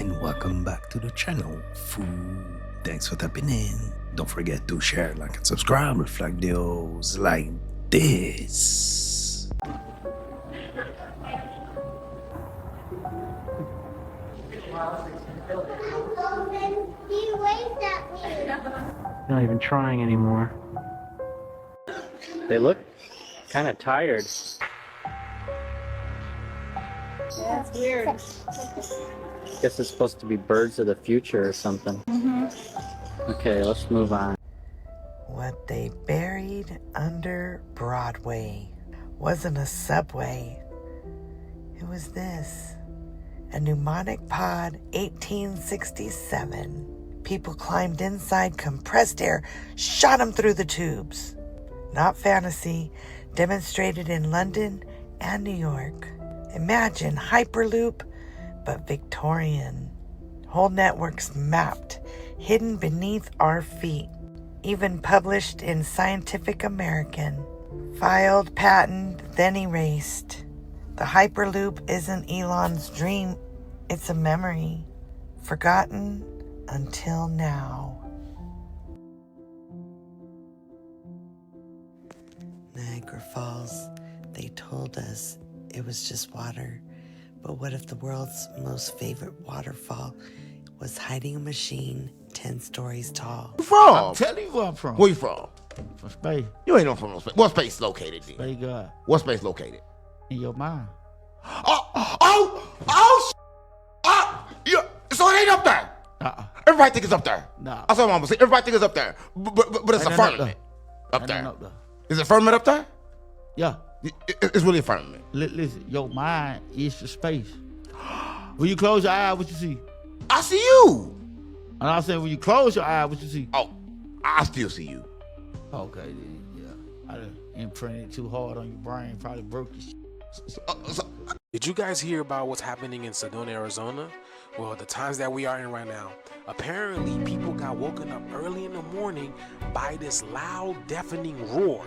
and welcome back to the channel. Food. Thanks for tapping in. Don't forget to share, like, and subscribe with videos like this. He waved at me. Not even trying anymore. They look kind of tired. Yeah, it's weird. Guess it's supposed to be birds of the future or something. Okay, let's move on. What they buried under Broadway wasn't a subway. It was this, a pneumatic pod 1867. People climbed inside, compressed air, shot them through the tubes. Not fantasy, demonstrated in London and New York. Imagine Hyperloop, but Victorian. Whole networks mapped, hidden beneath our feet. Even published in Scientific American. Filed, patent, then erased. The Hyperloop isn't Elon's dream, it's a memory. Forgotten until now. Niagara Falls, they told us it was just water. But what if the world's most favorite waterfall was hiding a machine 10 stories tall? Where you from? I'm telling you where I'm from. Where you from? From space. You ain't no from no space. What space located then? Space God. What space located? In your mind. Yeah. So it ain't up there. Everybody think it's up there. Nah. That's what I'm gonna say. Everybody think it's up there. But it's a Ain't nothing firmament up Ain't there. nothing up there. Is it firmament up there? Yeah. It's really a firmament. Listen, your mind is for space. When you close your eye, what you see? I see you. And I'm saying when you close your eye, what you see? Oh, I still see you. Okay, then, yeah. I done imprinted too hard on your brain, probably broke your shit. Did you guys hear about what's happening in Sedona, Arizona? Well, the times that we are in right now, apparently people got woken up early in the morning by this loud, deafening roar.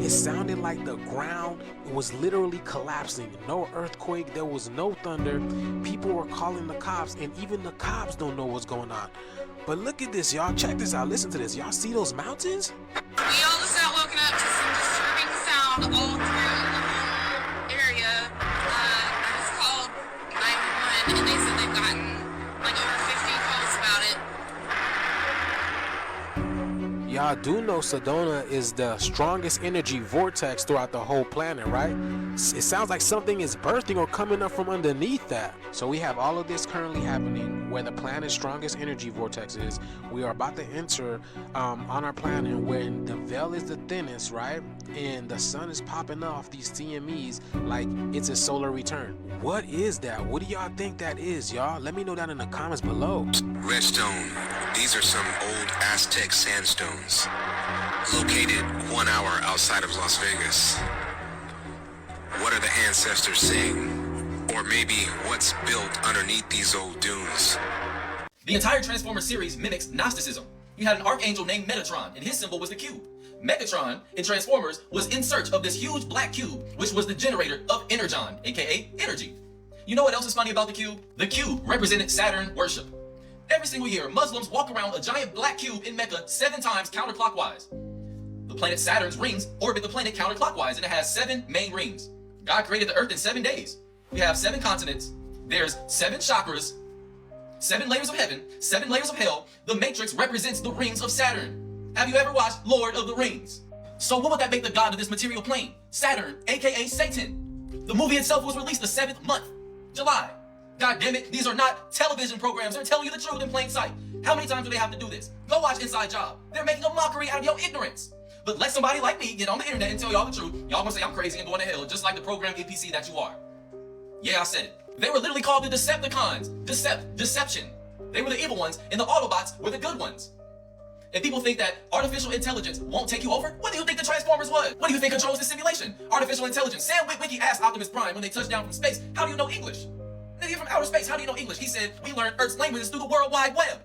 It sounded like the ground was literally collapsing. No earthquake, there was no thunder. People were calling the cops, and even the cops don't know what's going on. But look at this, y'all. Check this out. Listen to this. Y'all see those mountains? We all just got woken up to some disturbing sound all through the whole area. I just called 911 and they said they've gotten like over 15 calls about it. Y'all do know Sedona is the strongest energy vortex throughout the whole planet, right? It sounds like something is bursting or coming up from underneath that. So we have all of this currently happening where the planet's strongest energy vortex is. We are about to enter on our planet when the veil is the thinnest, right? And the sun is popping off these CMEs like it's a solar return. What is that? What do y'all think that is, y'all? Let me know down in the comments below. Redstone. These are some old Aztec sandstones, located 1 hour outside of Las Vegas. What are the ancestors saying? Or maybe what's built underneath these old dunes? The entire Transformers series mimics Gnosticism. You had an archangel named Metatron, and his symbol was the cube. Megatron in Transformers was in search of this huge black cube, which was the generator of Energon, aka energy. You know what else is funny about the cube? The cube represented Saturn worship. Every single year, Muslims walk around a giant black cube in Mecca 7 times counterclockwise. The planet Saturn's rings orbit the planet counterclockwise, and it has 7 main rings. God created the earth in 7 days. We have 7 continents. There's 7 chakras, 7 layers of heaven, 7 layers of hell. The matrix represents the rings of Saturn. Have you ever watched Lord of the Rings? So what would that make the god of this material plane? Saturn, aka Satan. The movie itself was released the 7th month, July. God damn it, these are not television programs. They're telling you the truth in plain sight. How many times do they have to do this? Go watch Inside Job. They're making a mockery out of your ignorance. But let somebody like me get on the internet and tell y'all the truth. Y'all gonna say I'm crazy and going to hell, just like the program APC that you are. Yeah, I said it. They were literally called the Decepticons. Deception. They were the evil ones, and the Autobots were the good ones. If people think that artificial intelligence won't take you over, what do you think the Transformers was? What do you think controls the simulation? Artificial intelligence. Sam Witwicky asked Optimus Prime when they touched down from space, how do you know English? Nigga, you're from outer space, how do you know English? He said, we learned Earth's languages through the World Wide Web.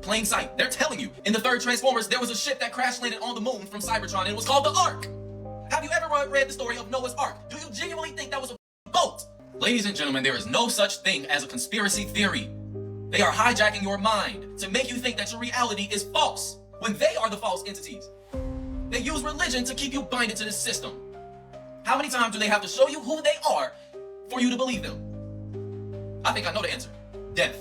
Plain sight, they're telling you. In the 3rd Transformers, there was a ship that crash landed on the moon from Cybertron, and it was called the Ark. Have you ever read the story of Noah's Ark? Do you genuinely think that was a boat? Ladies and gentlemen, there is no such thing as a conspiracy theory. They are hijacking your mind to make you think that your reality is false when they are the false entities. They use religion to keep you binded to this system. How many times do they have to show you who they are for you to believe them? I think I know the answer. Death.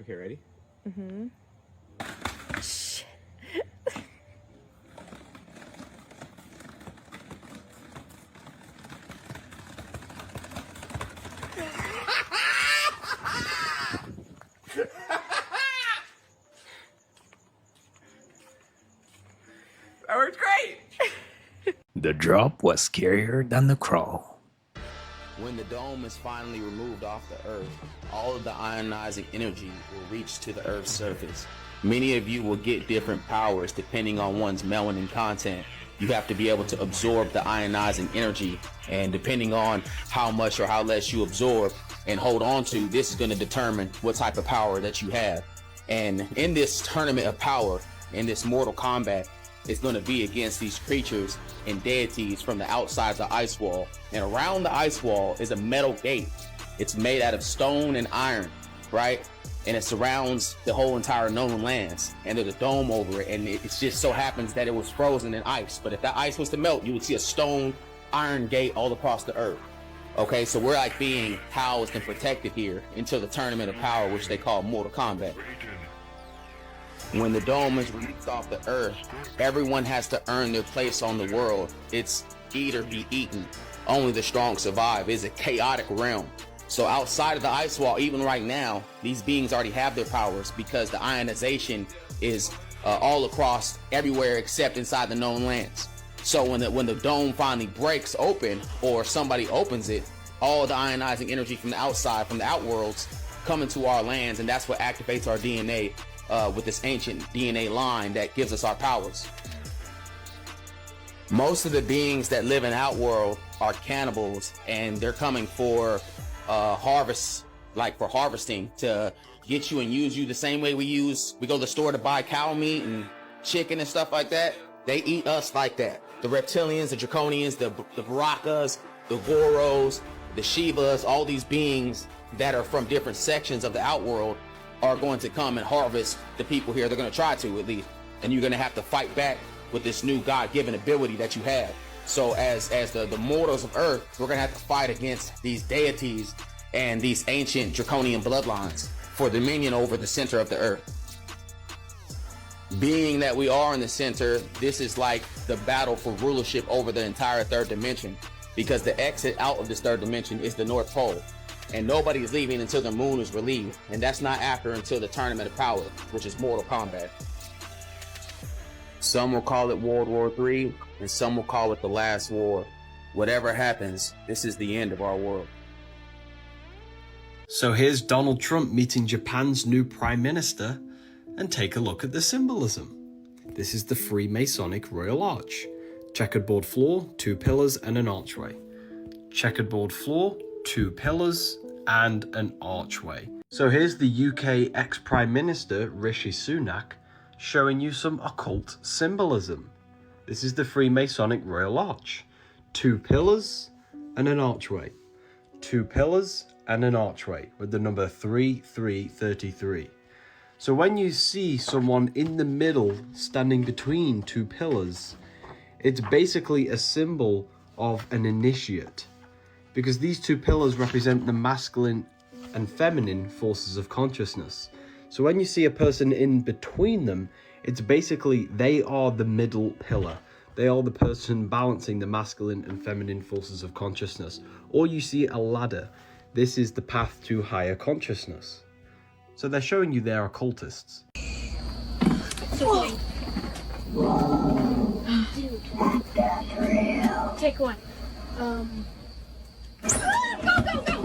Okay, ready? Mm-hmm. That worked great! The drop was scarier than the crawl. When the dome is finally removed off the Earth, all of the ionizing energy will reach to the Earth's surface. Many of you will get different powers depending on one's melanin content. You have to be able to absorb the ionizing energy, and depending on how much or how less you absorb and hold on to, this is going to determine what type of power that you have. And in this tournament of power, in this Mortal Kombat, it's going to be against these creatures and deities from the outside of the ice wall. And around the ice wall is a metal gate. It's made out of stone and iron, right? And it surrounds the whole entire known lands. And there's a dome over it. And it just so happens that it was frozen in ice. But if that ice was to melt, you would see a stone iron gate all across the earth. Okay, so we're like being housed and protected here until the tournament of power, which they call Mortal Kombat. When the dome is released off the earth, everyone has to earn their place on the world. It's eat or be eaten. Only the strong survive. It's a chaotic realm. So outside of the ice wall, even right now, these beings already have their powers because the ionization is all across everywhere except inside the known lands. So when the dome finally breaks open or somebody opens it, all the ionizing energy from the outside, from the outworlds, come into our lands, and that's what activates our DNA with this ancient DNA line that gives us our powers. Most of the beings that live in Outworld are cannibals, and they're coming for harvest, like for harvesting, to get you and use you the same way we go to the store to buy cow meat and chicken and stuff like that. They eat us like that. The reptilians, the draconians, the Barakas, the Goros, the Shivas, all these beings that are from different sections of the Outworld are going to come and harvest the people here. They're going to try to, at least. And you're going to have to fight back with this new God-given ability that you have. So as the mortals of Earth, we're going to have to fight against these deities and these ancient draconian bloodlines for dominion over the center of the Earth. Being that we are in the center, this is like the battle for rulership over the entire third dimension, because the exit out of this third dimension is the North Pole. And nobody is leaving until the moon is relieved. And that's not until the Tournament of Power, which is Mortal Kombat. Some will call it World War III, and some will call it the Last War. Whatever happens, this is the end of our world. So here's Donald Trump meeting Japan's new Prime Minister, and take a look at the symbolism. This is the Freemasonic Royal Arch. Checkered board floor, 2 pillars and an archway. Checkered board floor, 2 pillars and an archway. So here's the UK ex-Prime Minister Rishi Sunak showing you some occult symbolism. This is the Freemasonic Royal Arch. 2 pillars and an archway. 2 pillars and an archway with the number 3333. So when you see someone in the middle standing between 2 pillars, it's basically a symbol of an initiate, because these 2 pillars represent the masculine and feminine forces of consciousness. So when you see a person in between them, it's basically they are the middle pillar. They are the person balancing the masculine and feminine forces of consciousness. Or you see a ladder. This is the path to higher consciousness. So they're showing you they're occultists. Take one. Go, go, go!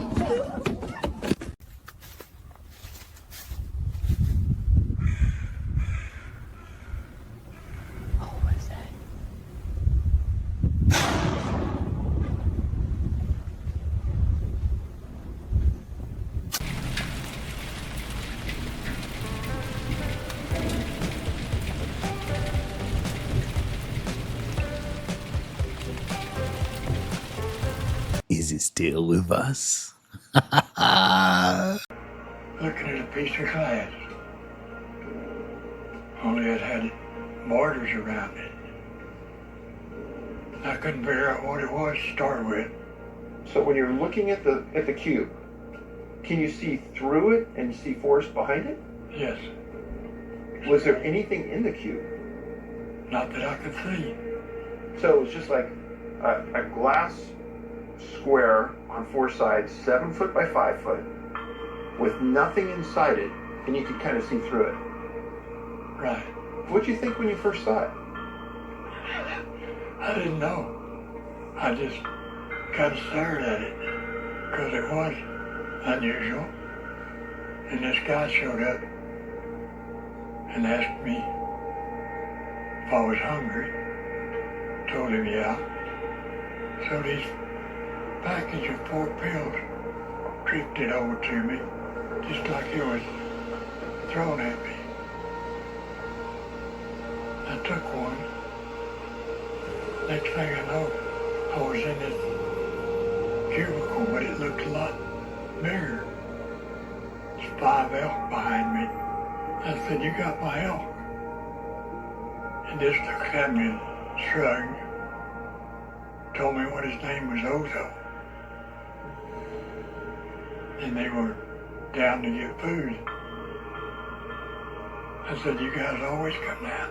Is it still with us? Looking at a piece of glass. Only it had borders around it. I couldn't figure out what it was to start with. So when you're looking at the cube, can you see through it and see force behind it? Yes. Was there anything in the cube? Not that I could see. So it was just like a glass square on four sides, 7 foot by 5 foot, with nothing inside it, and you could kind of see through it. Right. What'd you think when you first saw it? I didn't know. I just kind of stared at it because it was unusual. And this guy showed up and asked me if I was hungry. Told him yeah. So this package of 4 pills drifted over to me just like it was thrown at me. I took one. Next thing I know, I was in this cubicle, but it looked a lot bigger. There's 5 elk behind me. I said, "You got my elk?" And this looked at me and shrugged. Told me what his name was, Ozo. And they were down to get food. I said, "You guys always come down?"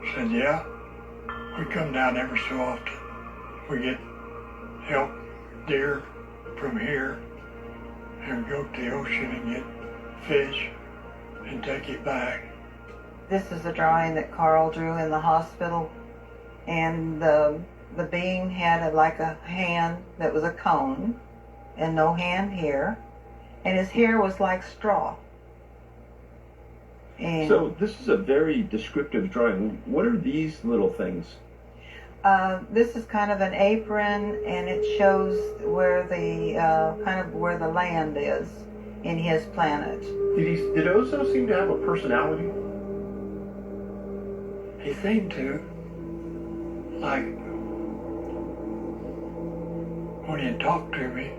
He said, "Yeah. We come down every so often. We get elk, deer from here, and go to the ocean and get fish and take it back." This is a drawing that Carl drew in the hospital, and the being had like a hand that was a cone, and no hand here, and his hair was like straw. And So this is a very descriptive drawing. What are these little things? this is kind of an apron, and it shows where the kind of where the land is in his planet. Did Ozo seem to have a personality? He seemed to. Like, when he talked to me,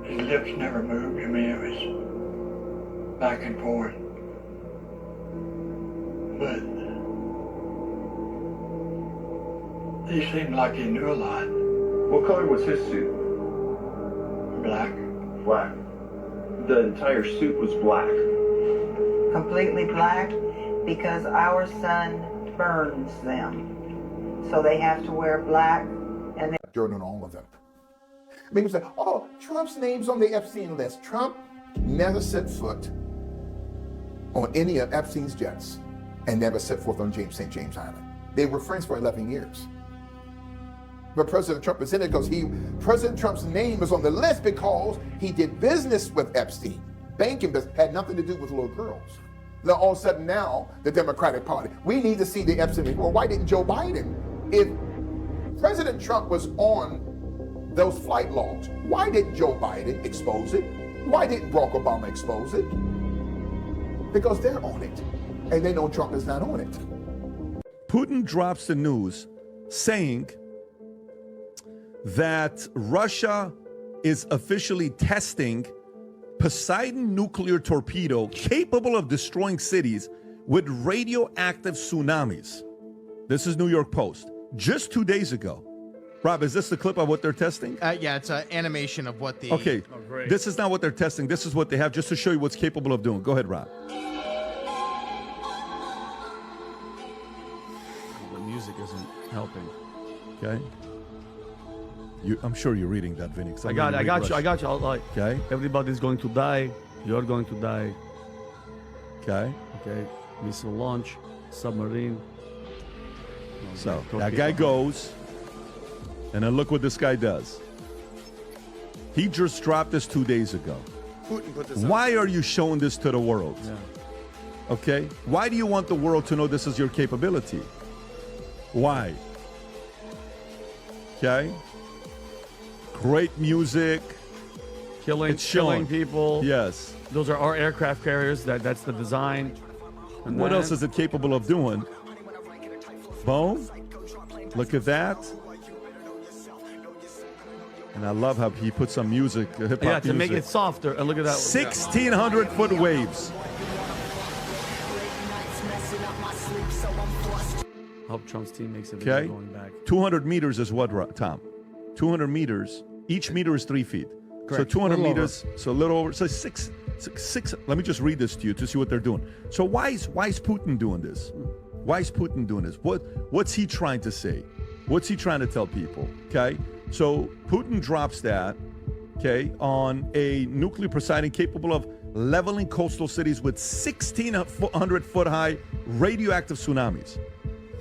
his lips never moved. I mean, it was back and forth. But he seemed like he knew a lot. What color was his suit? Black. Black. The entire suit was black. Completely black, because our sun burns them. So they have to wear black, and they Jordan, all of them. People say, oh, Trump's name's on the Epstein list. Trump never set foot on any of Epstein's jets and never set foot on St. James Island. They were friends for 11 years. But President Trump is in it because President Trump's name is on the list because he did business with Epstein. Banking business had nothing to do with little girls. Now, all of a sudden now, the Democratic Party, we need to see the Epstein report. Well, why didn't Joe Biden? If President Trump was on those flight logs, why didn't Joe Biden expose it? Why didn't Barack Obama expose it? Because they're on it, and they know Trump is not on it. Putin drops the news saying that Russia is officially testing Poseidon nuclear torpedo capable of destroying cities with radioactive tsunamis. This is New York Post, just 2 days ago. Rob, is this the clip of what they're testing? Yeah, it's an animation of what the... Okay, this is not what they're testing. This is what they have, just to show you what's capable of doing. Go ahead, Rob. The music isn't helping, okay? I'm sure you're reading that, Vinny. I got you. Like, okay. Everybody's going to die. You're going to die. Okay. Okay. Missile launch, submarine. So that guy goes, and then look what this guy does. He just dropped this 2 days ago. Putin put this Why are you showing this to the world? Yeah. Okay? Why do you want the world to know this is your capability? Why? Okay? Great music. Killing people. Yes. Those are our aircraft carriers. That's the design. And What then- else is it capable of doing? Boom. Look at that. And I love how he put some music, hip hop Yeah, to music. make it softer. And look at that. 1,600-foot waves. Hope Trump's team makes a video Okay? going back. 200 meters is what, Tom? 200 meters. Each meter is 3 feet. Correct. So 200 Little meters, so a little over. So six. Let me just read this to you to see what they're doing. So why is Putin doing this? Why is Putin doing this? What's he trying to say? What's he trying to tell people? Okay? So Putin drops that, okay, on a nuclear Poseidon capable of leveling coastal cities with 1,600-foot high radioactive tsunamis.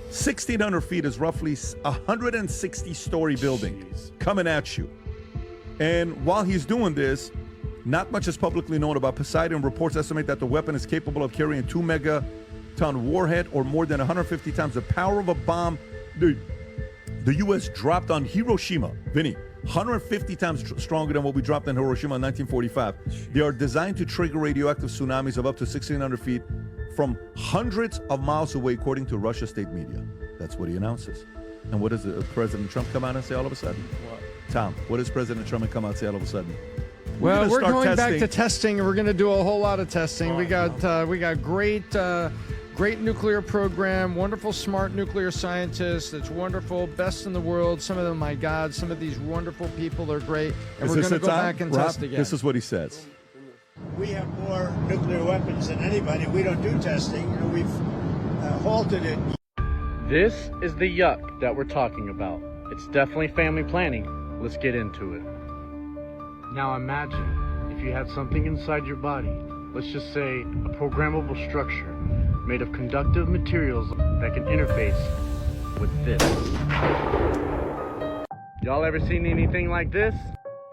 1,600 feet is roughly a 160-story building coming at you. And while he's doing this, not much is publicly known about Poseidon. Reports estimate that the weapon is capable of carrying 2 megaton warhead or more than 150 times the power of a bomb the U.S. dropped on Hiroshima. Vinny, 150 times stronger than what we dropped in Hiroshima in 1945. They are designed to trigger radioactive tsunamis of up to 1,600 feet from hundreds of miles away, according to Russia state media. That's what he announces. And what does President Trump come out and say all of a sudden? What? Tom, what does President Trump come out and say all of a sudden? Well, we're gonna going start back to testing, and we're going to do a whole lot of testing. We got great nuclear program, wonderful, smart nuclear scientists. It's wonderful, best in the world. Some of them, my God, some of these wonderful people are great. And we're going to go back and test again. This is what he says. We have more nuclear weapons than anybody. We don't do testing, and we've halted it. This is the yuck that we're talking about. It's definitely family planning. Let's get into it. Now imagine if you had something inside your body, let's just say a programmable structure made of conductive materials that can interface with this. Y'all ever seen anything like this?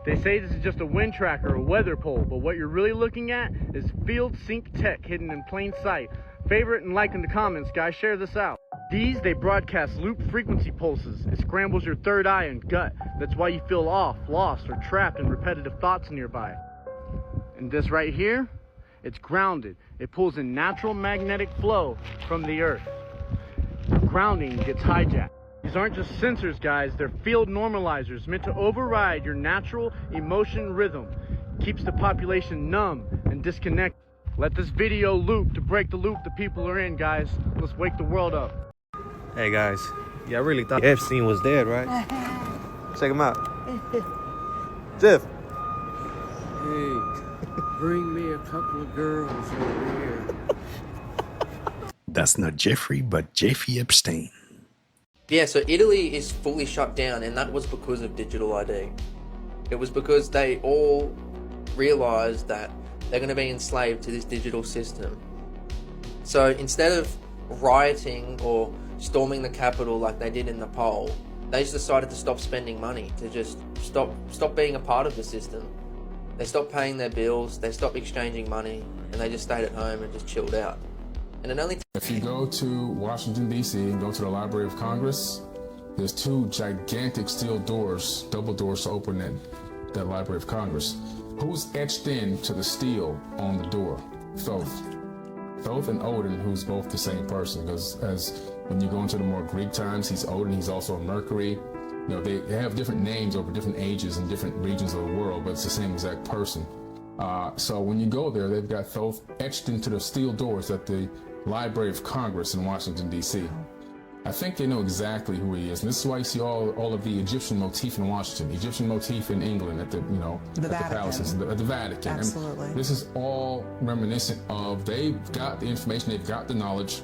They say this is just a wind tracker or weather pole, but what you're really looking at is field sync tech hidden in plain sight. Favorite and like in the comments, guys. Share this out. They broadcast loop frequency pulses. It scrambles your third eye and gut. That's why you feel off, lost, or trapped in repetitive thoughts nearby. And this right here, it's grounded. It pulls in natural magnetic flow from the earth. Grounding gets hijacked. These aren't just sensors, guys. They're field normalizers meant to override your natural emotion rhythm. Keeps the population numb and disconnected. Let this video loop to break the loop the people are in, guys. Let's wake the world up. Hey guys, yeah, I really thought Epstein was dead, right? Check him out. Jeff. Hey, bring me a couple of girls over here. That's not Jeffrey, but Jeffrey Epstein. Yeah, so Italy is fully shut down, and that was because of digital ID. It was because they all realized that they're going to be enslaved to this digital system. So instead of rioting or storming the capital like they did in Nepal, they just decided to stop spending money, to just stop being a part of the system. They stopped paying their bills, they stopped exchanging money, and they just stayed at home and just chilled out. And it only If you go to Washington, D.C. and go to the Library of Congress, there's 2 gigantic steel doors, double doors to open that Library of Congress. Who's etched into the steel on the door? Thoth. Thoth and Odin, who's both the same person, because as when you go into the more Greek times, he's Odin, he's also Mercury. You know, they have different names over different ages and different regions of the world, but it's the same exact person. So when you go there, they've got Thoth etched into the steel doors at the Library of Congress in Washington, D.C. I think they know exactly who he is, and this is why you see all of the Egyptian motif in Washington, Egyptian motif in England at the the palaces, at the Vatican. Absolutely. And this is all reminiscent of they've got the information, they've got the knowledge,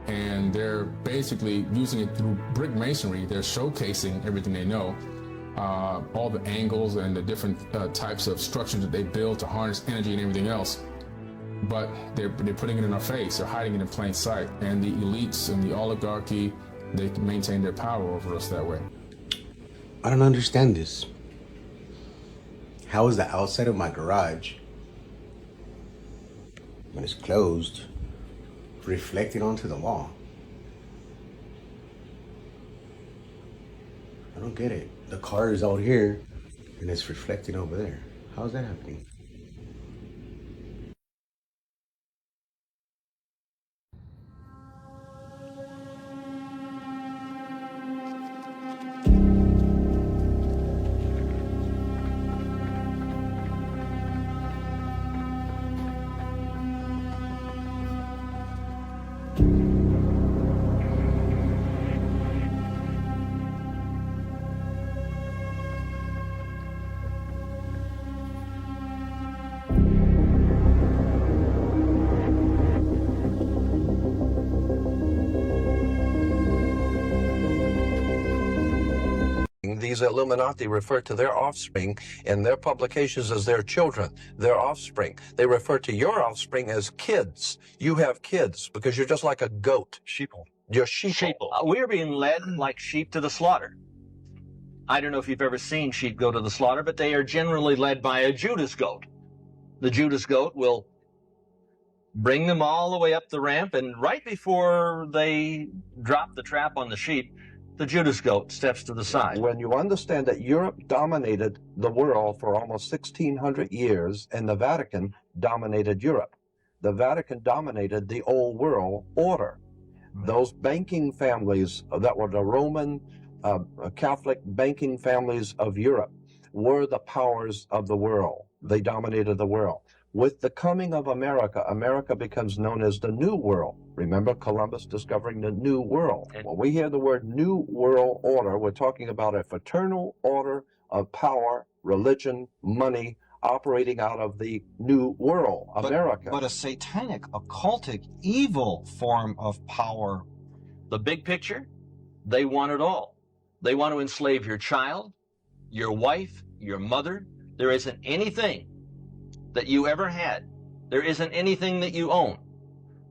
and they're basically using it through brick masonry. They're showcasing everything they know, all the angles and the different types of structures that they build to harness energy and everything else. but they're putting it in our face. They're hiding it in plain sight. And the elites and the oligarchy, they maintain their power over us that way. I don't understand this. How is the outside of my garage, when it's closed, reflected onto the wall? I don't get it. The car is out here and it's reflecting over there. How is that happening? These Illuminati refer to their offspring in their publications as their children, their offspring. They refer to your offspring as kids. You have kids because you're just like a goat. Sheeple. You're sheeple. We're being led like sheep to the slaughter. I don't know if you've ever seen sheep go to the slaughter, but they are generally led by a Judas goat. The Judas goat will bring them all the way up the ramp, and right before they drop the trap on the sheep, the Judas goat steps to the side. When you understand that Europe dominated the world for almost 1,600 years and the Vatican dominated Europe, the Vatican dominated the old world order. Those banking families that were the Roman Catholic banking families of Europe were the powers of the world. They dominated the world. With the coming of America, America becomes known as the New World. Remember Columbus discovering the New World. When we hear the word New World Order, we're talking about a fraternal order of power, religion, money, operating out of the New World, America. But a satanic, occultic, evil form of power. The big picture, they want it all. They want to enslave your child, your wife, your mother. There isn't anything that you ever had. There isn't anything that you own.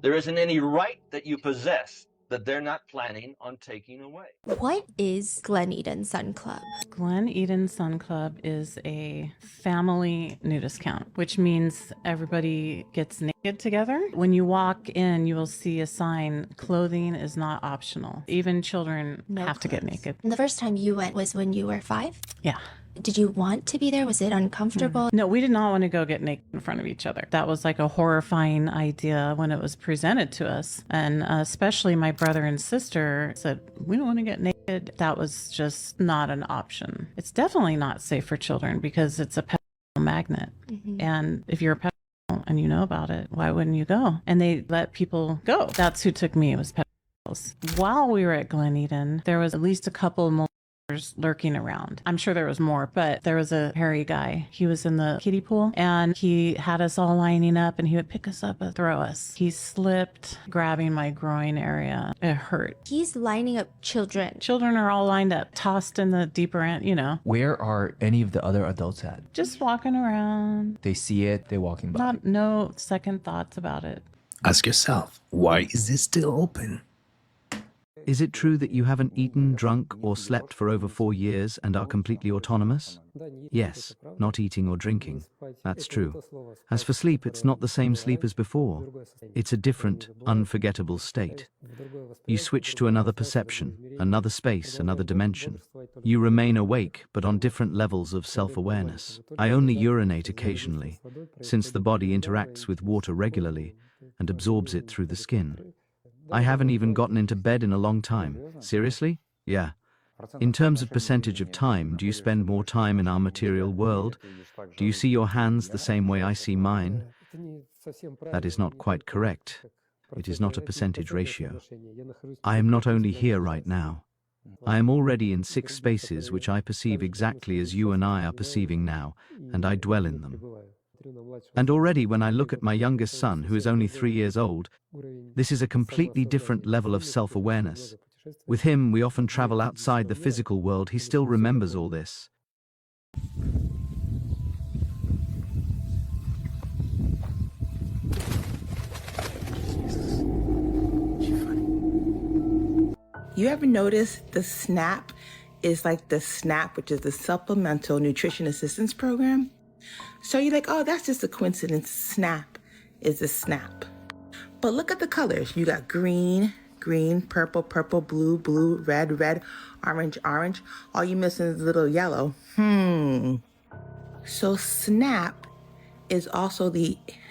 There isn't any right that you possess that they're not planning on taking away. What is Glen Eden Sun Club? Glen Eden Sun Club is a family nudist camp, which means everybody gets naked together. When you walk in, you will see a sign, clothing is not optional. Even children have to get naked. And the first time you went was when you were 5? Yeah. Did you want to be there? Was it uncomfortable? No, we did not want to go get naked in front of each other. That was like a horrifying idea when it was presented to us. And especially my brother and sister said, we don't want to get naked. That was just not an option. It's definitely not safe for children because it's a pedophile magnet. And if you're a pedophile and you know about it, why wouldn't you go? And they let people go. That's who took me, was pedophiles. While we were at Glen Eden, there was at least a couple more lurking around. I'm sure there was more, but there was a hairy guy. He was in the kiddie pool and he had us all lining up and he would pick us up and throw us. He slipped, grabbing my groin area. It hurt. He's lining up children. Children are all lined up, tossed in the deeper end, you know. Where are any of the other adults at? Just walking around. They see it, they're walking by. No second thoughts about it. Ask yourself, why is this still open? Is it true that you haven't eaten, drunk, or slept for over 4 years and are completely autonomous? Yes, not eating or drinking. That's true. As for sleep, it's not the same sleep as before. It's a different, unforgettable state. You switch to another perception, another space, another dimension. You remain awake, but on different levels of self-awareness. I only urinate occasionally, since the body interacts with water regularly and absorbs it through the skin. I haven't even gotten into bed in a long time. Seriously? Yeah. In terms of percentage of time, do you spend more time in our material world? Do you see your hands the same way I see mine? That is not quite correct. It is not a percentage ratio. I am not only here right now. I am already in 6 spaces which I perceive exactly as you and I are perceiving now, and I dwell in them. And already when I look at my youngest son, who is only 3 years old, this is a completely different level of self-awareness. With him, we often travel outside the physical world. He still remembers all this. you ever notice the SNAP is like the SNAP, which is the Supplemental Nutrition Assistance Program? So you're like, oh, that's just a coincidence. SNAP is a SNAP. But look at the colors. You got green, green, purple, purple, blue, blue, red, red, orange, orange. All you missing is a little yellow. So SNAP is also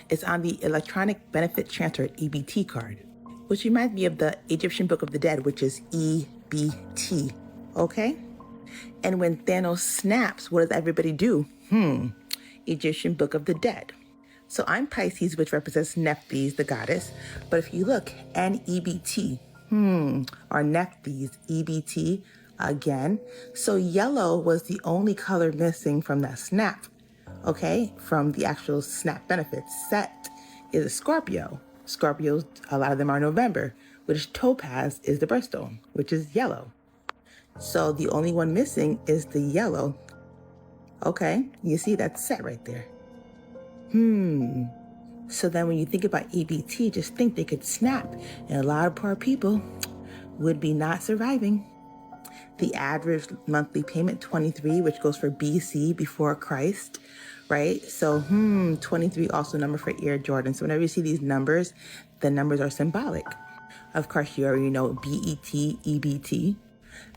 it's on the Electronic Benefit Transfer, EBT card, which reminds me of the Egyptian Book of the Dead, which is EBT, okay? And when Thanos snaps, what does everybody do? Egyptian Book of the Dead. So I'm Pisces, which represents Nephthys, the goddess. But if you look, NEBT, or Nephthys, EBT, again. So yellow was the only color missing from that snap, okay? From the actual snap benefits. Set is a Scorpio. Scorpios, a lot of them are November, which topaz is the birthstone, which is yellow. So the only one missing is the yellow. Okay, you see that's set right there. So then when you think about EBT, just think they could snap, and a lot of poor people would be not surviving. The average monthly payment, 23, which goes for BC, before Christ, right? So 23 also number for Air Jordan. So whenever you see these numbers, the numbers are symbolic. Of course, you already know BET, EBT.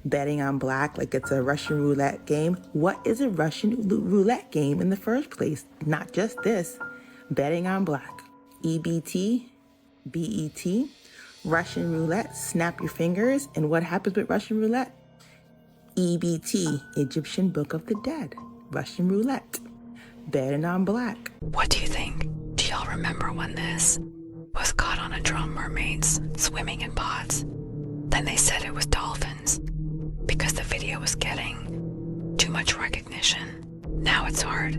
Betting on black, like it's a Russian roulette game. What is a Russian roulette game in the first place? Not just this. Betting on black. EBT, BET, Russian roulette, snap your fingers. And what happens with Russian roulette? EBT, Egyptian Book of the Dead, Russian roulette, betting on black. What do you think? Do y'all remember when this was caught on a drum, mermaids swimming in pods? Then they said it was dolphins because the video was getting too much recognition. Now it's hard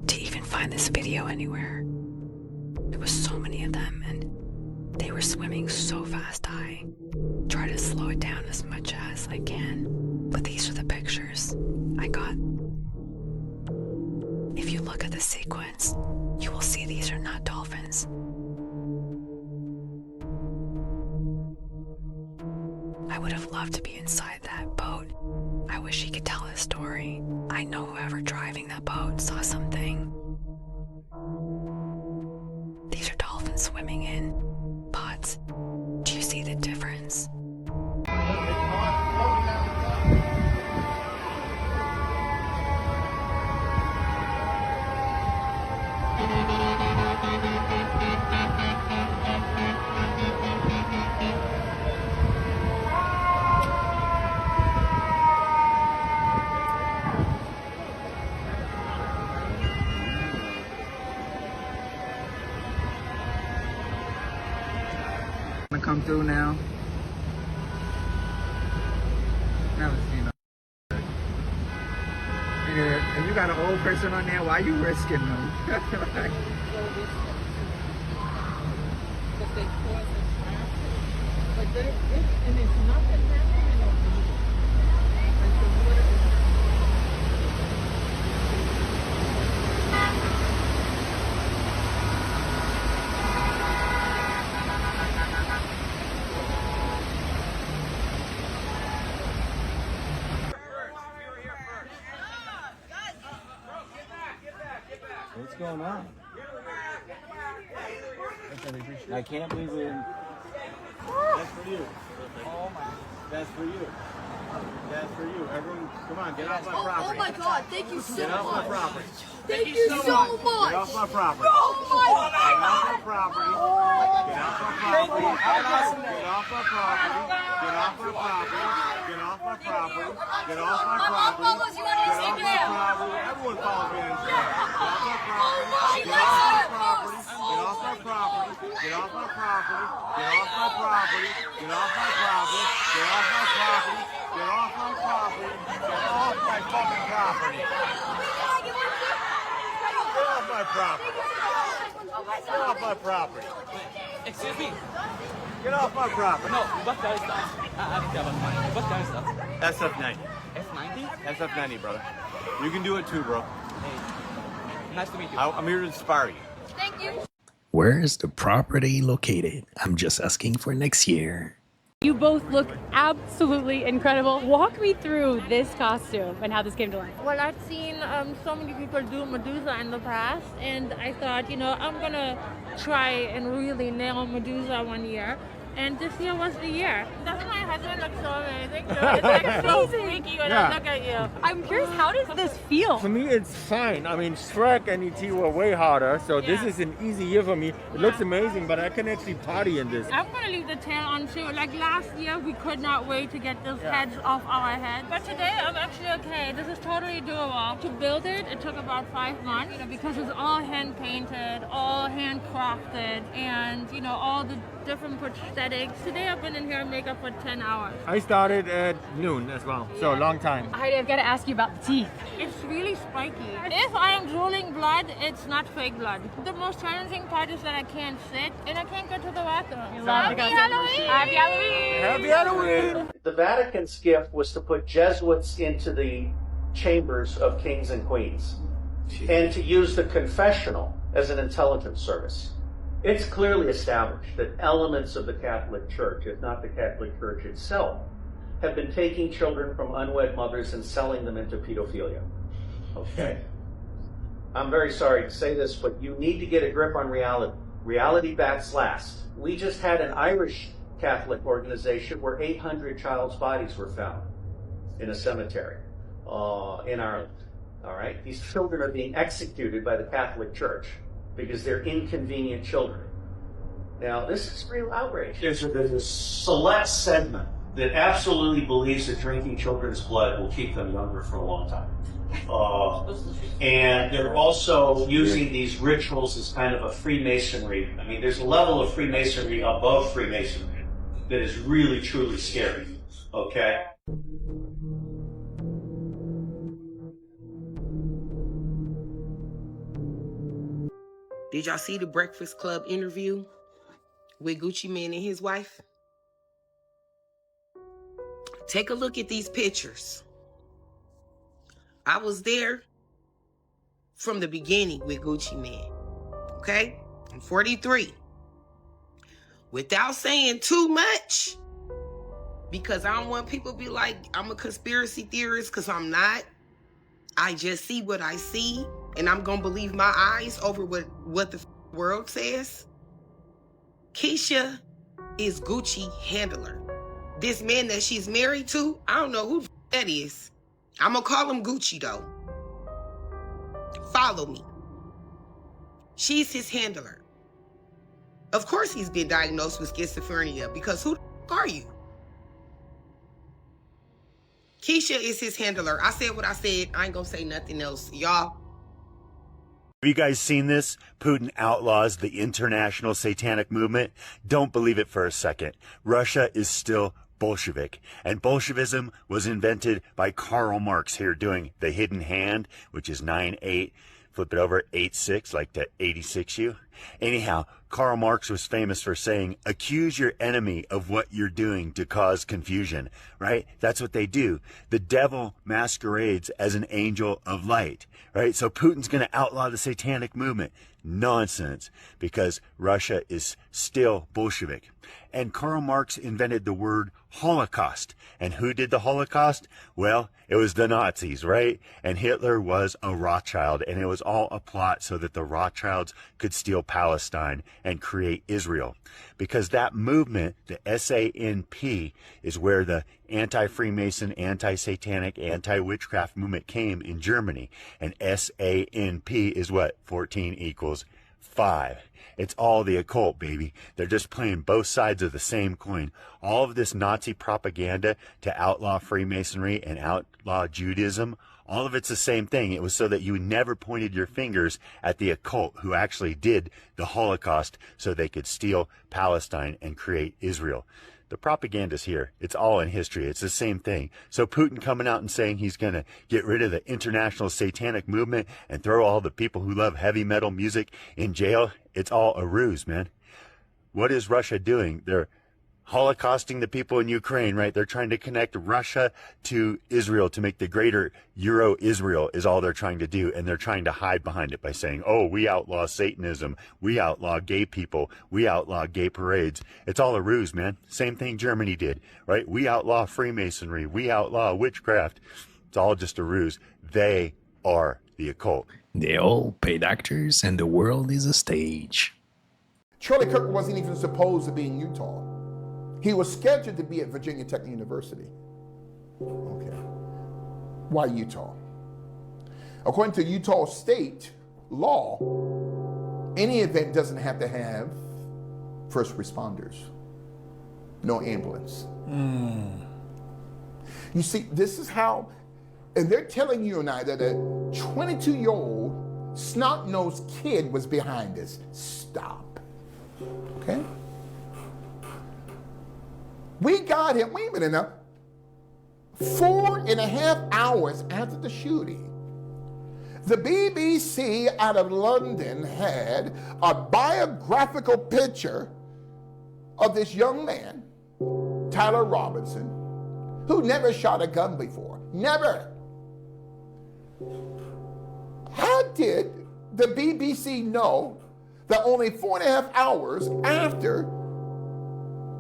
to even find this video anywhere. There was so many of them and they were swimming so fast. I try to slow it down as much as I can, but these are the pictures I got. If you look at the sequence, you will see these are not dolphins. I would have loved to be inside that boat. I wish he could tell his story. I know whoever driving that boat saw something. These are dolphins swimming in pods. Do you see the difference? Come through now. Never seen a and you got an old person on there, why you risking them? And it's nothing happening over here. Like the water is What's going on? I can't believe it. That's for you. Oh my. That's for you. That's for you. Everyone, come on, get off my property. Oh my God! Thank you so much. Get off my property. Thank you so much. Get off my property. Oh my God! Get off my property. Get off my property. Get off my property. Get off my property. Get off my property. Get off my property. Get off my property. Everyone follows me on Instagram. Get off my property. Get off my property. Get off my property. Get off my property. Get off my property. Get off my property. Get off my property. Get off my fucking property. Get off my property. Get off my property. Excuse me. Get off my property. No, what car is that? What car is that? SF90. F90? SF90, brother. You can do it too, bro. Hey, nice to meet you. I'm here to inspire you. Thank you. Where is the property located? I'm just asking for next year. You both look absolutely incredible. Walk me through this costume and how this came to life. Well, I've seen so many people do Medusa in the past, and I thought, I'm gonna try and really nail Medusa one year. And this year was the year. Doesn't my husband look so amazing? It's like so freaky when I look at you. I'm curious, how does this feel? For me, it's fine. I mean, Shrek and E.T. were way harder, so this is an easy year for me. It looks amazing, but I can actually party in this. I'm gonna leave the tail on too. Like last year, we could not wait to get those heads off our heads. But today, I'm actually okay. This is totally doable. To build it, it took about 5 months, because it's all hand painted, all handcrafted, and all the different prosthetics. Today I've been in here in makeup for 10 hours. I started at noon as well, so long time. Heidi, I've got to ask you about the teeth. It's really spiky. If I am drooling blood, it's not fake blood. The most challenging part is that I can't sit and I can't go to the bathroom. Happy Halloween! Happy Halloween! Happy Halloween! The Vatican's gift was to put Jesuits into the chambers of kings and queens and to use the confessional as an intelligence service. It's clearly established that elements of the Catholic Church, if not the Catholic Church itself, have been taking children from unwed mothers and selling them into pedophilia. Okay? I'm very sorry to say this, but you need to get a grip on reality. Reality bats last. We just had an Irish Catholic organization where 800 child's bodies were found in a cemetery in Ireland. All right? These children are being executed by the Catholic Church because they're inconvenient children. Now, this is real outrage. There's a select segment that absolutely believes that drinking children's blood will keep them younger for a long time. And they're also using these rituals as kind of a Freemasonry. I mean, there's a level of Freemasonry above Freemasonry that is really, truly scary. Okay? Did y'all see the Breakfast Club interview with Gucci Mane and his wife? Take a look at these pictures. I was there from the beginning with Gucci Mane, okay? I'm 43. Without saying too much, because I don't want people to be like, I'm a conspiracy theorist, because I'm not. I just see what I see, and I'm going to believe my eyes over what the world says. Keisha is Gucci handler. This man that she's married to, I don't know who that is. I'm going to call him Gucci, though. Follow me. She's his handler. Of course he's been diagnosed with schizophrenia, because who the are you? Keisha is his handler. I said what I said. I ain't gonna say nothing else. Y'all. Have you guys seen this? Putin outlaws the international satanic movement. Don't believe it for a second. Russia is still Bolshevik. And Bolshevism was invented by Karl Marx here doing the hidden hand, which is 9-8. Flip it over, 8-6, like to 86 you. Anyhow, Karl Marx was famous for saying, accuse your enemy of what you're doing to cause confusion, right? That's what they do. The devil masquerades as an angel of light, right? So Putin's going to outlaw the satanic movement. Nonsense, because Russia is still Bolshevik. And Karl Marx invented the word Holocaust. And who did the Holocaust? Well, it was the Nazis, right? And Hitler was a Rothschild, and it was all a plot so that the Rothschilds could steal Palestine and create Israel. Because that movement, the SANP, is where the anti-Freemason, anti-satanic, anti-witchcraft movement came in Germany. And SANP is what? 14 equals 5. It's all the occult, baby. They're just playing both sides of the same coin. All of this Nazi propaganda to outlaw Freemasonry and outlaw Judaism, all of it's the same thing. It was so that you never pointed your fingers at the occult who actually did the Holocaust so they could steal Palestine and create Israel. The propaganda's here. It's all in history. It's the same thing. So Putin coming out and saying he's going to get rid of the international satanic movement and throw all the people who love heavy metal music in jail, it's all a ruse, man. What is Russia doing? They're holocausting the people in Ukraine, right? They're trying to connect Russia to Israel to make the greater Euro-Israel is all they're trying to do. And they're trying to hide behind it by saying, oh, we outlaw Satanism. We outlaw gay people. We outlaw gay parades. It's all a ruse, man. Same thing Germany did, right? We outlaw Freemasonry. We outlaw witchcraft. It's all just a ruse. They are the occult. They're all paid actors and the world is a stage. Charlie Kirk wasn't even supposed to be in Utah. He was scheduled to be at Virginia Tech University. Okay. Why Utah? According to Utah state law, any event doesn't have to have first responders. No ambulance. You see, this is how, and they're telling you and I that a 22-year-old snot-nosed kid was behind this. Stop. Okay? We got him, wait a minute now, 4.5 hours after the shooting, the BBC out of London had a biographical picture of this young man, Tyler Robinson, who never shot a gun before. Never. How did the BBC know that only 4.5 hours after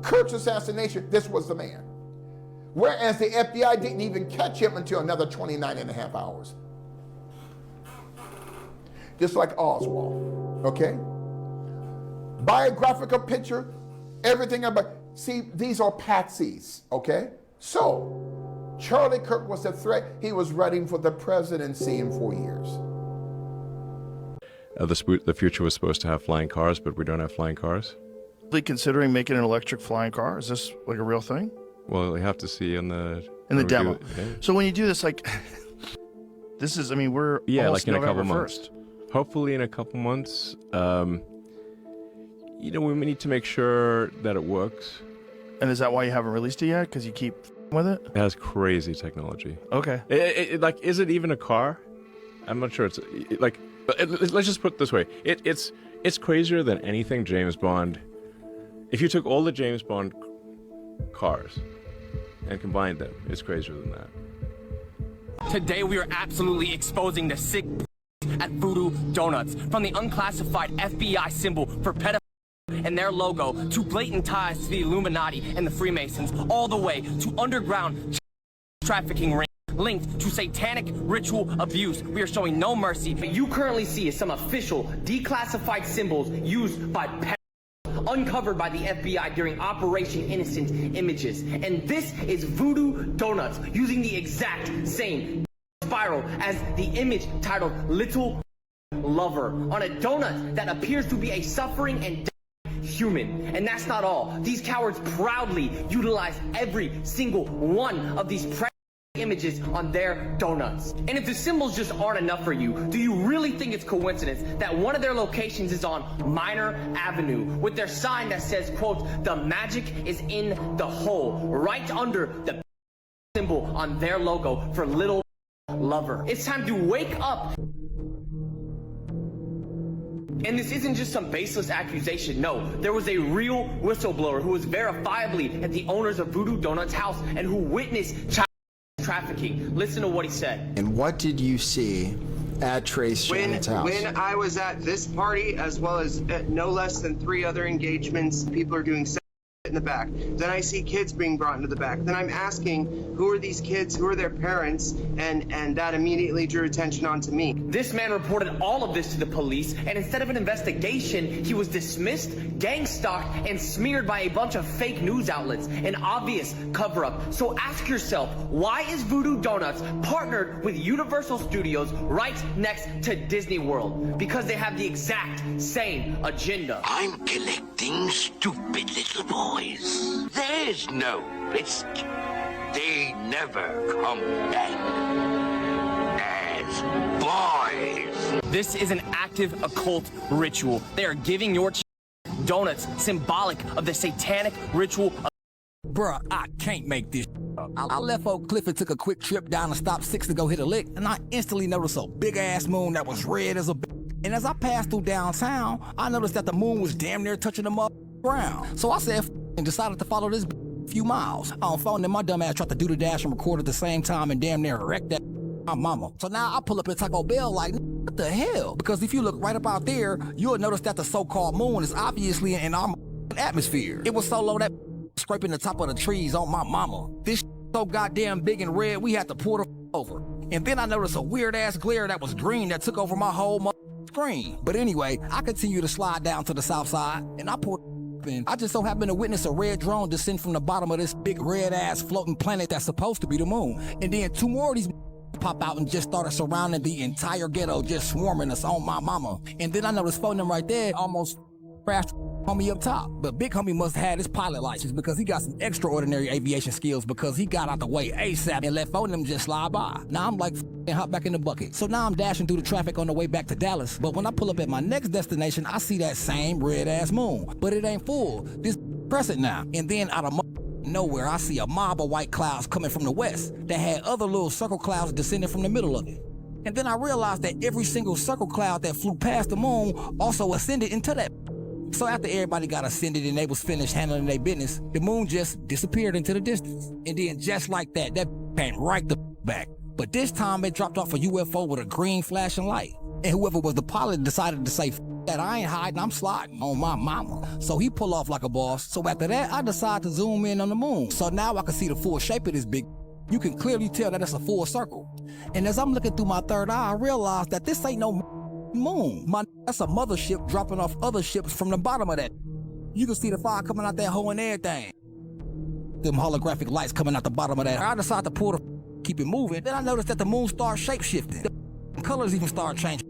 Kirk's assassination, this was the man? Whereas the FBI didn't even catch him until another 29.5 hours. Just like Oswald, okay? Biographical picture, everything about, see, these are patsies, okay? So, Charlie Kirk was a threat. He was running for the presidency in 4 years. The future was supposed to have flying cars, but we don't have flying cars. Considering making an electric flying car? Is this like a real thing? Well, we have to see in the demo. So when you do this, like, this is, I mean, we're almost like in November a couple months. Hopefully in a couple months. You know, we need to make sure that it works. And is that why you haven't released it yet? Because you keep with it? It has crazy technology. Okay. Like, is it even a car? I'm not sure. Let's just put it this way. It's crazier than anything James Bond. If you took all the James Bond cars and combined them, it's crazier than that. Today we are absolutely exposing the sick at Voodoo Donuts. From the unclassified FBI symbol for pedophiles and their logo, to blatant ties to the Illuminati and the Freemasons, all the way to underground trafficking rings linked to satanic ritual abuse. We are showing no mercy. What you currently see is some official declassified symbols used by pedophiles, uncovered by the FBI during Operation Innocent Images. And this is Voodoo Donuts, using the exact same spiral as the image titled Little Lover on a donut that appears to be a suffering and human. And that's not all. These cowards proudly utilize every single one of these images on their donuts. And if the symbols just aren't enough for you, do you really think it's coincidence that one of their locations is on Minor Avenue with their sign that says, quote, "The magic is in the hole," right under the symbol on their logo for Little Lover? It's time to wake up. And this isn't just some baseless accusation. No, there was a real whistleblower who was verifiably at the owners of Voodoo Donuts' house and who witnessed child trafficking. Listen to what he said. And what did you see at Trace Shannon's house? When I was at this party, as well as at no less than 3 other engagements, people are doing in the back. Then I see kids being brought into the back. Then I'm asking, who are these kids? Who are their parents? And that immediately drew attention onto me. This man reported all of this to the police, and instead of an investigation, he was dismissed, gang-stalked, and smeared by a bunch of fake news outlets. An obvious cover-up. So ask yourself, why is Voodoo Donuts partnered with Universal Studios right next to Disney World? Because they have the exact same agenda. I'm collecting stupid little boys. There's no risk. They never come back as boys. This is an active occult ritual. They are giving your donuts symbolic of the satanic ritual. Bruh, I can't make this up. I left Oak Cliff and took a quick trip down to Stop 6 to go hit a lick, and I instantly noticed a big-ass moon that was red as a bitch. And as I passed through downtown, I noticed that the moon was damn near touching the ground. So I said, and decided to follow this few miles. On phone, then my dumb ass tried to do the dash and record at the same time and damn near wrecked that my mama. So now I pull up at Taco Bell like, what the hell? Because if you look right up out there, you'll notice that the so-called moon is obviously in our atmosphere. It was so low that scraping the top of the trees on my mama. This so goddamn big and red, we had to pull the over. And then I noticed a weird ass glare that was green that took over my whole screen. But anyway, I continue to slide down to the south side, and I pulled in. I just so happened to witness a red drone descend from the bottom of this big red ass floating planet that's supposed to be the moon. And then two more of these pop out and just started surrounding the entire ghetto, just swarming us on my mama. And then I noticed phone them right there almost crashed homie up top. But big homie must have had his pilot license because he got some extraordinary aviation skills because he got out the way ASAP and let phone them just slide by. Now I'm like and hop back in the bucket. So now I'm dashing through the traffic on the way back to Dallas. But when I pull up at my next destination, I see that same red ass moon. But it ain't full. This crescent now. And then out of nowhere, I see a mob of white clouds coming from the west that had other little circle clouds descending from the middle of it. And then I realized that every single circle cloud that flew past the moon also ascended into that. So after everybody got ascended and they was finished handling their business, the moon just disappeared into the distance. And then just like that came right the back. But this time it dropped off a UFO with a green flashing light. And whoever was the pilot decided to say, that I ain't hiding, I'm sliding on my mama. So he pull off like a boss. So after that, I decide to zoom in on the moon. So now I can see the full shape of this big. You can clearly tell that it's a full circle. And as I'm looking through my third eye, I realize that this ain't no moon. That's a mothership dropping off other ships from the bottom of that. You can see the fire coming out that hole and everything. Them holographic lights coming out the bottom of that. I decide to pull keep it moving. Then I noticed that the moon starts shape-shifting. The colors even start changing.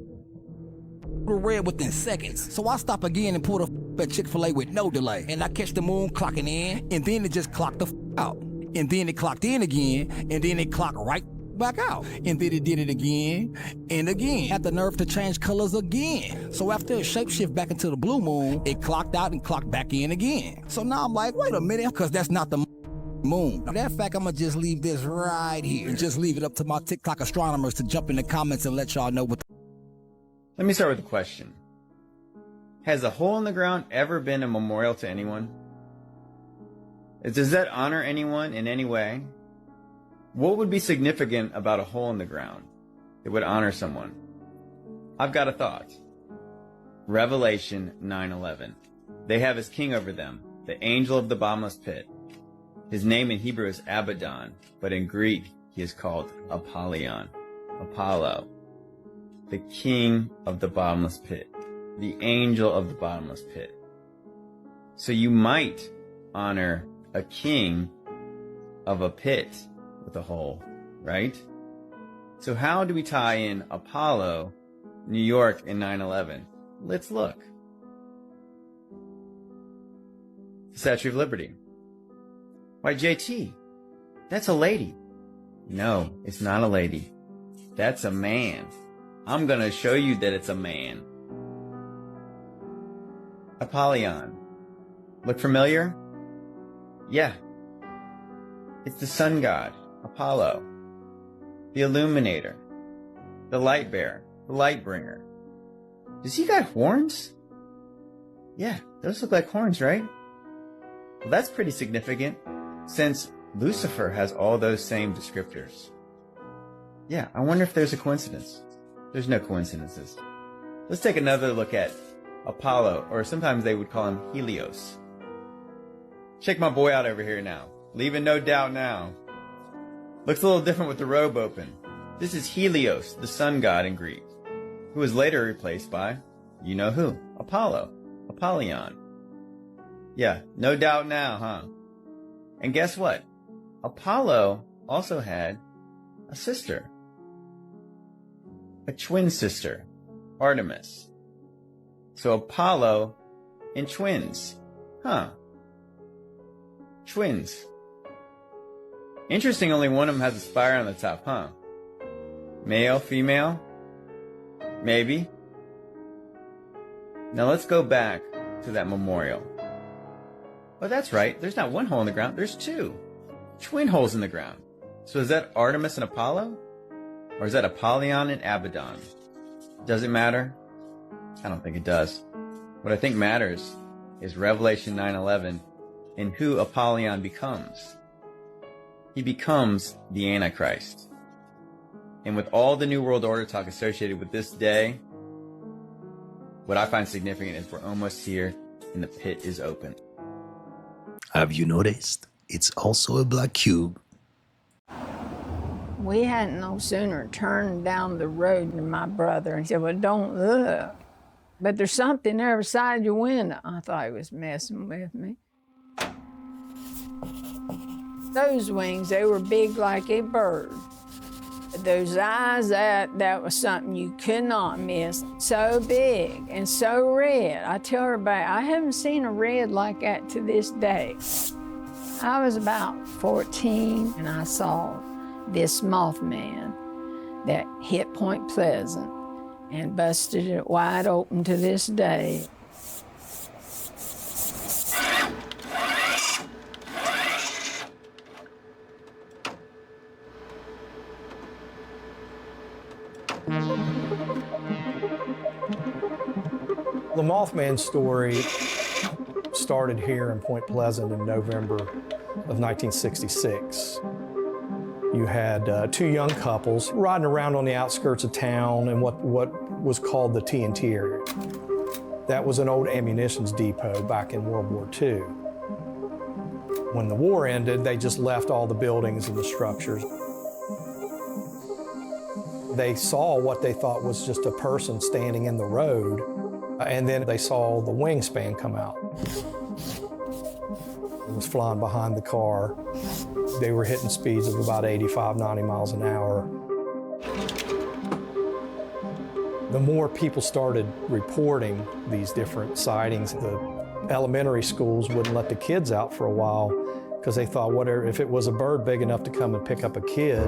Red within seconds. So I stop again and pull the at Chick-fil-A with no delay. And I catch the moon clocking in, and then it just clocked the out. And then it clocked in again, and then it clocked right back out. And then it did it again and again. Had the nerve to change colors again. So after it shapeshift back into the blue moon, it clocked out and clocked back in again. So now I'm like, wait a minute, because that's not the moon. For that fact, I'm gonna just leave this right here and just leave it up to my TikTok astronomers to jump in the comments and let y'all know what. Let me start with a question. Has a hole in the ground ever been a memorial to anyone? Does that honor anyone in any way? What would be significant about a hole in the ground that would honor someone? I've got a thought. Revelation 9:11. They have his king over them, the angel of the bottomless pit. His name in Hebrew is Abaddon, but in Greek he is called Apollyon. Apollo. The king of the bottomless pit, the angel of the bottomless pit. So you might honor a king of a pit with a hole, right? So how do we tie in Apollo, New York, and 9/11? Let's look. The Statue of Liberty. Why, JT, that's a lady. No, it's not a lady. That's a man. I'm gonna show you that it's a man. Apollyon. Look familiar? Yeah. It's the sun god, Apollo. The illuminator. The light bearer. The light bringer. Does he got horns? Yeah, those look like horns, right? Well, that's pretty significant, since Lucifer has all those same descriptors. Yeah, I wonder if there's a coincidence. There's no coincidences. Let's take another look at Apollo, or sometimes they would call him Helios. Check my boy out over here now. Leaving no doubt now. Looks a little different with the robe open. This is Helios, the sun god in Greek, who was later replaced by, you know who, Apollo, Apollyon. Yeah, no doubt now, huh? And guess what? Apollo also had a sister. A twin sister, Artemis. So Apollo and twins. Huh. Twins. Interesting, only one of them has a spire on the top, huh? Male, female? Maybe. Now let's go back to that memorial. Oh, that's right. There's not one hole in the ground. There's two. Twin holes in the ground. So is that Artemis and Apollo? Or is that Apollyon and Abaddon? Does it matter? I don't think it does. What I think matters is Revelation 9:11 and who Apollyon becomes. He becomes the Antichrist. And with all the New World Order talk associated with this day, what I find significant is we're almost here and the pit is open. Have you noticed? It's also a black cube. We hadn't no sooner turned down the road than my brother, and he said, well, don't look. But there's something there beside your window. I thought he was messing with me. Those wings, they were big like a bird. Those eyes, that was something you could not miss. So big and so red. I tell everybody, I haven't seen a red like that to this day. I was about 14 and I saw this Mothman that hit Point Pleasant and busted it wide open to this day. The Mothman story started here in Point Pleasant in November of 1966. You had two young couples riding around on the outskirts of town in what was called the TNT area. That was an old ammunition depot back in World War II. When the war ended, they just left all the buildings and the structures. They saw what they thought was just a person standing in the road, and then they saw the wingspan come out. It was flying behind the car. They were hitting speeds of about 85, 90 miles an hour. The more people started reporting these different sightings, the elementary schools wouldn't let the kids out for a while because they thought, if it was a bird big enough to come and pick up a kid,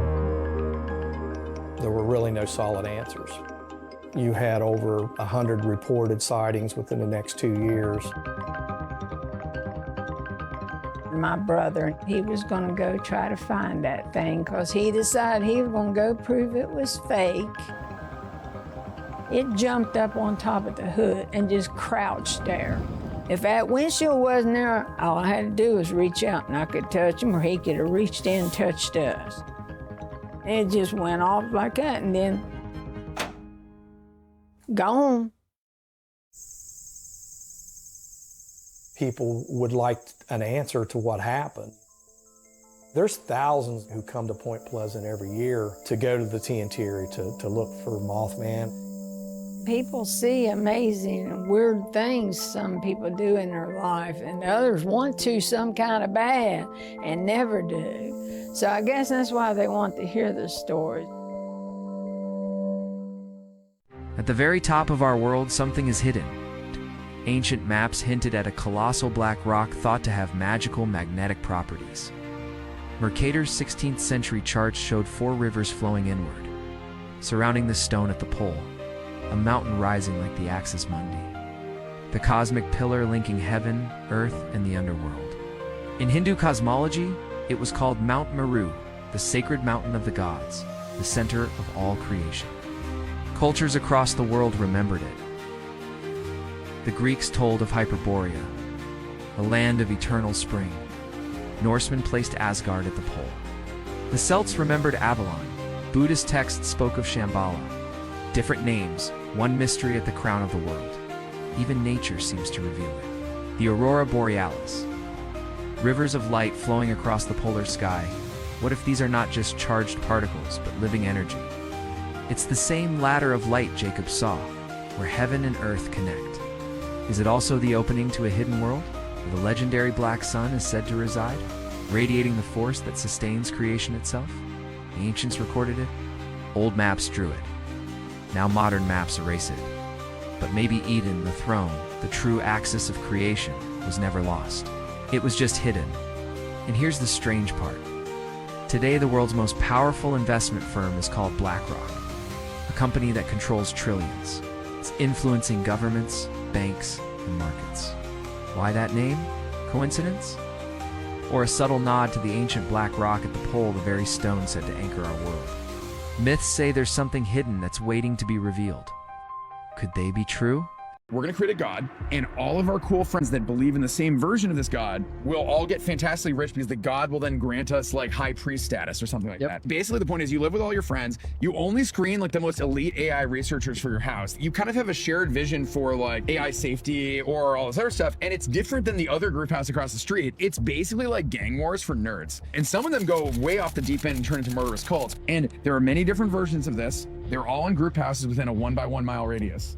there were really no solid answers. You had over 100 reported sightings within the next 2 years. My brother, he was gonna go try to find that thing because he decided he was gonna go prove it was fake. It jumped up on top of the hood and just crouched there. If that windshield wasn't there, all I had to do was reach out and I could touch him, or he could have reached in and touched us. It just went off like that and then gone. People would like an answer to what happened. There's thousands who come to Point Pleasant every year to go to the TNT area to look for Mothman. People see amazing and weird things some people do in their life, and others want to some kind of bad and never do. So I guess that's why they want to hear the story. At the very top of our world, something is hidden. Ancient maps hinted at a colossal black rock thought to have magical magnetic properties. Mercator's 16th century charts showed 4 rivers flowing inward, surrounding the stone at the pole, a mountain rising like the Axis Mundi, the cosmic pillar linking heaven, earth, and the underworld. In Hindu cosmology, it was called Mount Meru, the sacred mountain of the gods, the center of all creation. Cultures across the world remembered it. The Greeks told of Hyperborea, the land of eternal spring. Norsemen placed Asgard at the pole. The Celts remembered Avalon. Buddhist texts spoke of Shambhala. Different names, one mystery at the crown of the world. Even nature seems to reveal it. The Aurora Borealis. Rivers of light flowing across the polar sky. What if these are not just charged particles, but living energy? It's the same ladder of light Jacob saw, where heaven and earth connect. Is it also the opening to a hidden world, where the legendary black sun is said to reside, radiating the force that sustains creation itself? The ancients recorded it, old maps drew it. Now modern maps erase it. But maybe Eden, the throne, the true axis of creation, was never lost. It was just hidden. And here's the strange part. Today, the world's most powerful investment firm is called BlackRock, a company that controls trillions. It's influencing governments, banks, and markets. Why that name? Coincidence? Or a subtle nod to the ancient black rock at the pole, the very stone said to anchor our world? Myths say there's something hidden that's waiting to be revealed. Could they be true? We're going to create a god, and all of our cool friends that believe in the same version of this god will all get fantastically rich because the god will then grant us like high priest status or something like that. Basically, the point is you live with all your friends, you only screen like the most elite AI researchers for your house. You kind of have a shared vision for like AI safety or all this other stuff, and it's different than the other group house across the street. It's basically like gang wars for nerds. And some of them go way off the deep end and turn into murderous cults. And there are many different versions of this. They're all in group houses within a 1 by 1 mile radius.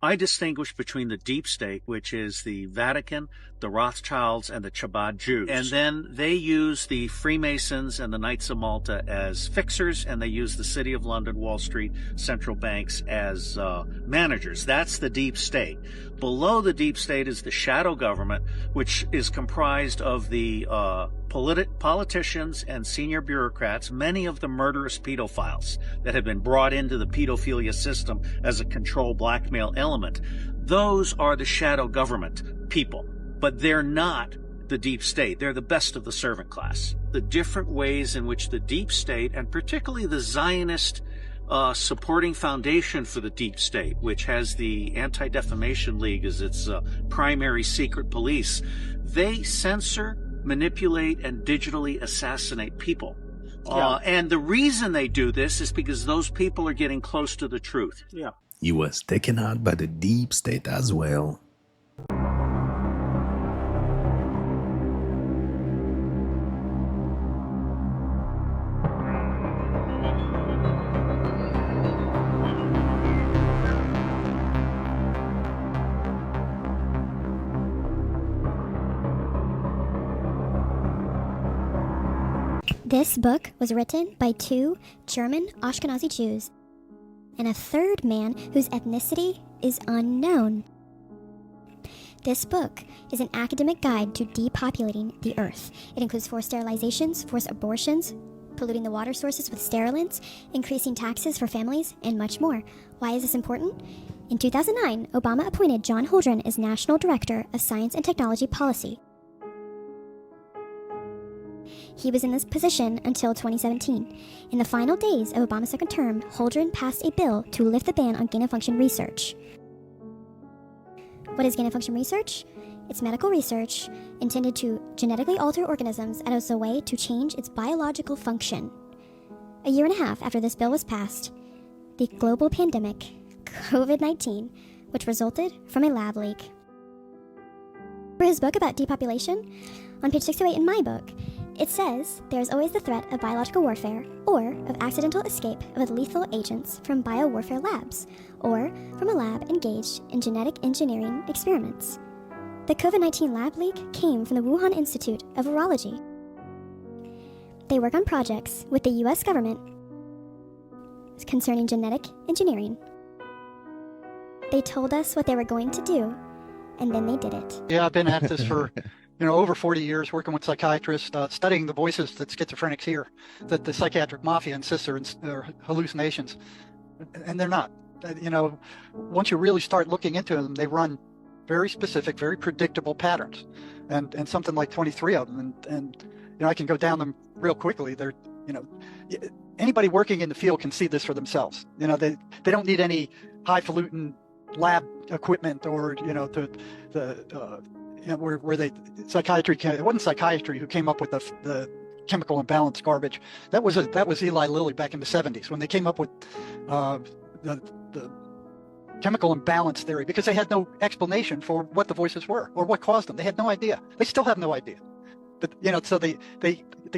I distinguish between the deep state, which is the Vatican, the Rothschilds, and the Chabad Jews. And then they use the Freemasons and the Knights of Malta as fixers, and they use the City of London, Wall Street, central banks as managers. That's the deep state. Below the deep state is the shadow government, which is comprised of the politicians and senior bureaucrats, many of the murderous pedophiles that have been brought into the pedophilia system as a control blackmail element. Those are the shadow government people, but they're not the deep state. They're the best of the servant class. The different ways in which the deep state, and particularly the Zionist supporting foundation for the deep state, which has the Anti-Defamation League as its primary secret police, they censor, manipulate, and digitally assassinate people. And the reason they do this is because those people are getting close to the truth. He was taken out by the deep state as well. This book was written by 2 German Ashkenazi Jews and a third man whose ethnicity is unknown. This book is an academic guide to depopulating the earth. It includes forced sterilizations, forced abortions, polluting the water sources with sterilants, increasing taxes for families, and much more. Why is this important? In 2009, Obama appointed John Holdren as National Director of Science and Technology Policy. He was in this position until 2017. In the final days of Obama's second term, Holdren passed a bill to lift the ban on gain-of-function research. What is gain-of-function research? It's medical research intended to genetically alter organisms as a way to change its biological function. A year and a half after this bill was passed, the global pandemic, COVID-19, which resulted from a lab leak. For his book about depopulation, on page 608 in my book, it says there is always the threat of biological warfare or of accidental escape of lethal agents from biowarfare labs or from a lab engaged in genetic engineering experiments. The COVID-19 lab leak came from the Wuhan Institute of Virology. They work on projects with the US government concerning genetic engineering. They told us what they were going to do, and then they did it. Yeah, I've been at this for over 40 years, working with psychiatrists, studying the voices that schizophrenics hear, that the psychiatric mafia insists are hallucinations, and they're not. Once you really start looking into them, they run very specific, very predictable patterns, and something like 23 of them. And I can go down them real quickly. They're, anybody working in the field can see this for themselves. They don't need any highfalutin lab equipment or where they psychiatry. It wasn't psychiatry who came up with the chemical imbalance garbage. That was Eli Lilly back in the 70s when they came up with the chemical imbalance theory, because they had no explanation for what the voices were or what caused them. They had no idea. They still have no idea. But so they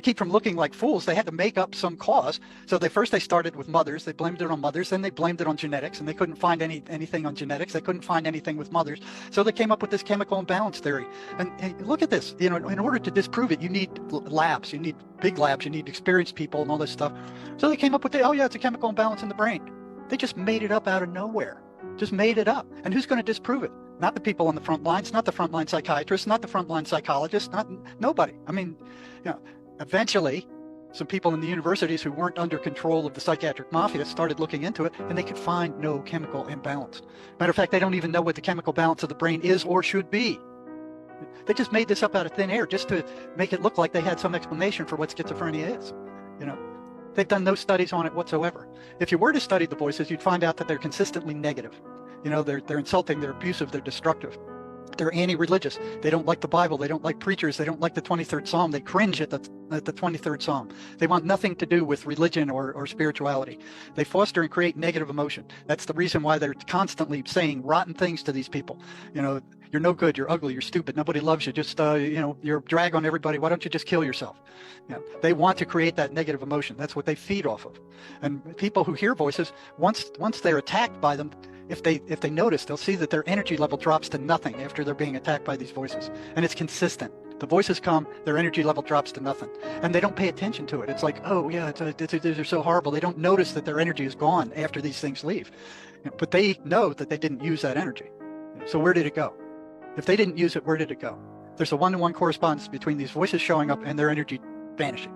keep from looking like fools. They had to make up some cause. So they started with mothers. They blamed it on mothers. Then they blamed it on genetics, and they couldn't find anything on genetics. They couldn't find anything with mothers. So they came up with this chemical imbalance theory. And look at this. In order to disprove it, you need labs. You need big labs. You need experienced people and all this stuff. So they came up with it's a chemical imbalance in the brain. They just made it up out of nowhere. Just made it up. And who's going to disprove it? Not the people on the front lines, not the frontline psychiatrists, not the frontline psychologists, nobody. I mean, eventually, some people in the universities who weren't under control of the psychiatric mafia started looking into it, and they could find no chemical imbalance. Matter of fact, they don't even know what the chemical balance of the brain is or should be. They just made this up out of thin air just to make it look like they had some explanation for what schizophrenia is. They've done no studies on it whatsoever. If you were to study the voices, you'd find out that they're consistently negative. They're insulting, they're abusive, they're destructive. They're anti-religious. They don't like the Bible. They don't like preachers. They don't like the 23rd Psalm. They cringe at the 23rd Psalm. They want nothing to do with religion or spirituality. They foster and create negative emotion. That's the reason why they're constantly saying rotten things to these people. You're no good. You're ugly. You're stupid. Nobody loves you. Just, you're a drag on everybody. Why don't you just kill yourself? They want to create that negative emotion. That's what they feed off of. And people who hear voices, once they're attacked by them, if they notice, they'll see that their energy level drops to nothing after they're being attacked by these voices. And it's consistent. The voices come, their energy level drops to nothing. And they don't pay attention to it. It's like, oh yeah, they're so horrible. They don't notice that their energy is gone after these things leave. But they know that they didn't use that energy. So where did it go? If they didn't use it, where did it go? There's a one-to-one correspondence between these voices showing up and their energy vanishing.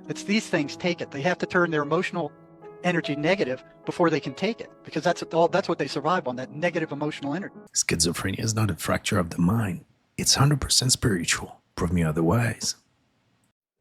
It's these things take it. They have to turn their emotional energy negative before they can take it, because that's what they survive on, that negative emotional energy. Schizophrenia is not a fracture of the mind. It's 100% spiritual. Prove me otherwise.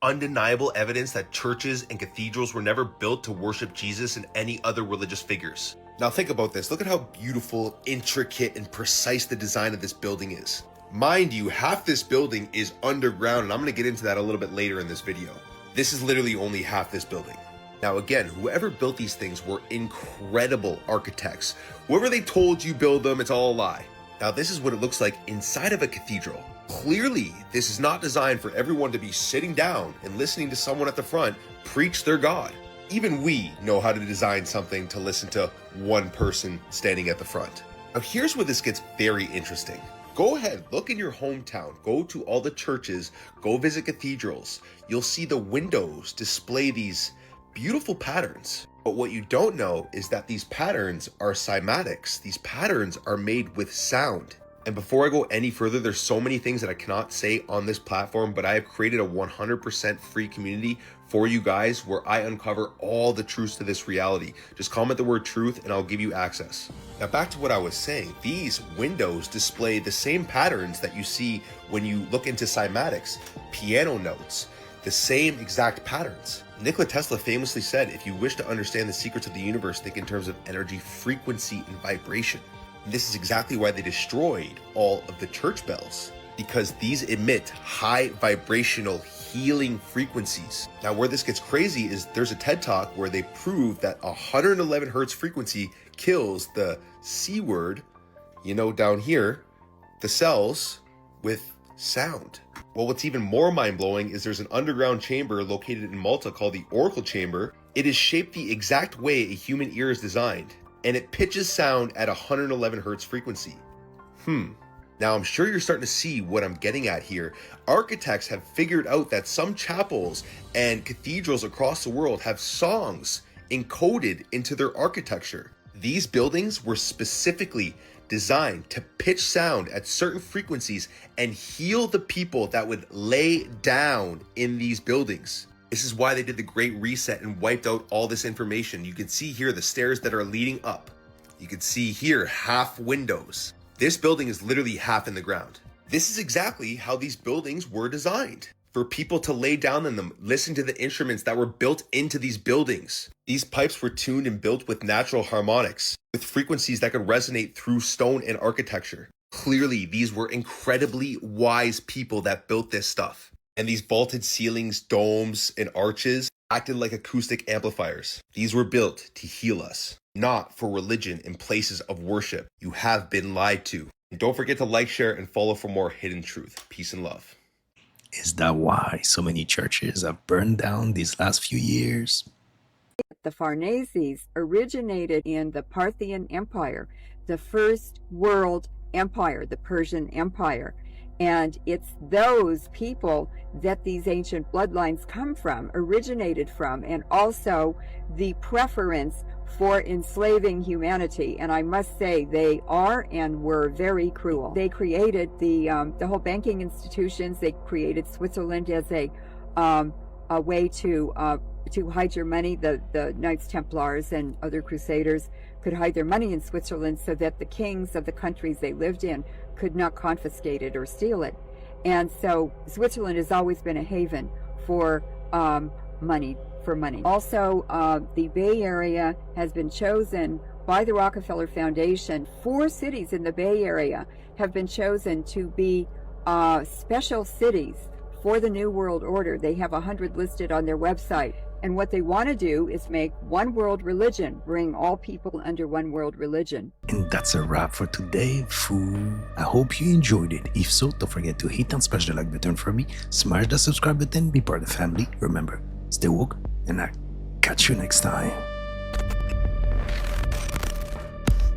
Undeniable evidence that churches and cathedrals were never built to worship Jesus and any other religious figures. Now think about this. Look at how beautiful, intricate, and precise the design of this building is. Mind you, half this building is underground, and I'm going to get into that a little bit later in this video. This is literally only half this building. Now again, whoever built these things were incredible architects. Whoever they told you build them, it's all a lie. Now this is what it looks like inside of a cathedral. Clearly, this is not designed for everyone to be sitting down and listening to someone at the front preach their God. Even we know how to design something to listen to one person standing at the front. Now here's where this gets very interesting. Go ahead, look in your hometown, go to all the churches, go visit cathedrals. You'll see the windows display these beautiful patterns. But what you don't know is that these patterns are cymatics. These patterns are made with sound. And before I go any further, there's so many things that I cannot say on this platform, but I have created a 100% free community for you guys where I uncover all the truths to this reality. Just comment the word truth and I'll give you access. Now back to what I was saying, these windows display the same patterns that you see when you look into cymatics, piano notes, the same exact patterns. Nikola Tesla famously said, if you wish to understand the secrets of the universe, think in terms of energy, frequency, and vibration. And this is exactly why they destroyed all of the church bells, because these emit high vibrational healing frequencies. Now where this gets crazy is there's a TED Talk where they prove that 111 hertz frequency kills the C word, down here, the cells, with sound. Well, what's even more mind-blowing is there's an underground chamber located in Malta called the Oracle Chamber. It is shaped the exact way a human ear is designed, and it pitches sound at 111 hertz frequency. Now I'm sure you're starting to see what I'm getting at here. Architects have figured out that some chapels and cathedrals across the world have songs encoded into their architecture. These buildings were specifically designed to pitch sound at certain frequencies and heal the people that would lay down in these buildings. This is why they did the Great Reset and wiped out all this information. You can see here the stairs that are leading up. You can see here half windows. This building is literally half in the ground. This is exactly how these buildings were designed. For people to lay down in them, listen to the instruments that were built into these buildings. These pipes were tuned and built with natural harmonics, with frequencies that could resonate through stone and architecture. Clearly, these were incredibly wise people that built this stuff. And these vaulted ceilings, domes, and arches acted like acoustic amplifiers. These were built to heal us, not for religion and places of worship. You have been lied to. And don't forget to like, share, and follow for more hidden truth. Peace and love. Is that why so many churches have burned down these last few years? The Farneses originated in the Parthian Empire, the first world empire, the Persian Empire. And it's those people that these ancient bloodlines come from, originated from, and also the preference for enslaving humanity. And I must say, they are and were very cruel. They created the whole banking institutions. They created Switzerland as a way to hide your money. The Knights Templars and other crusaders could hide their money in Switzerland so that the kings of the countries they lived in could not confiscate it or steal it. And so Switzerland has always been a haven for money. Also, the Bay Area has been chosen by the Rockefeller Foundation. 4 cities in the Bay Area have been chosen to be special cities for the New World Order. They have 100 listed on their website. And what they want to do is make one world religion, bring all people under one world religion. And that's a wrap for today, foo. I hope you enjoyed it. If so, don't forget to hit and smash the like button for me, smash the subscribe button, be part of the family. Remember, stay woke, and I'll catch you next time.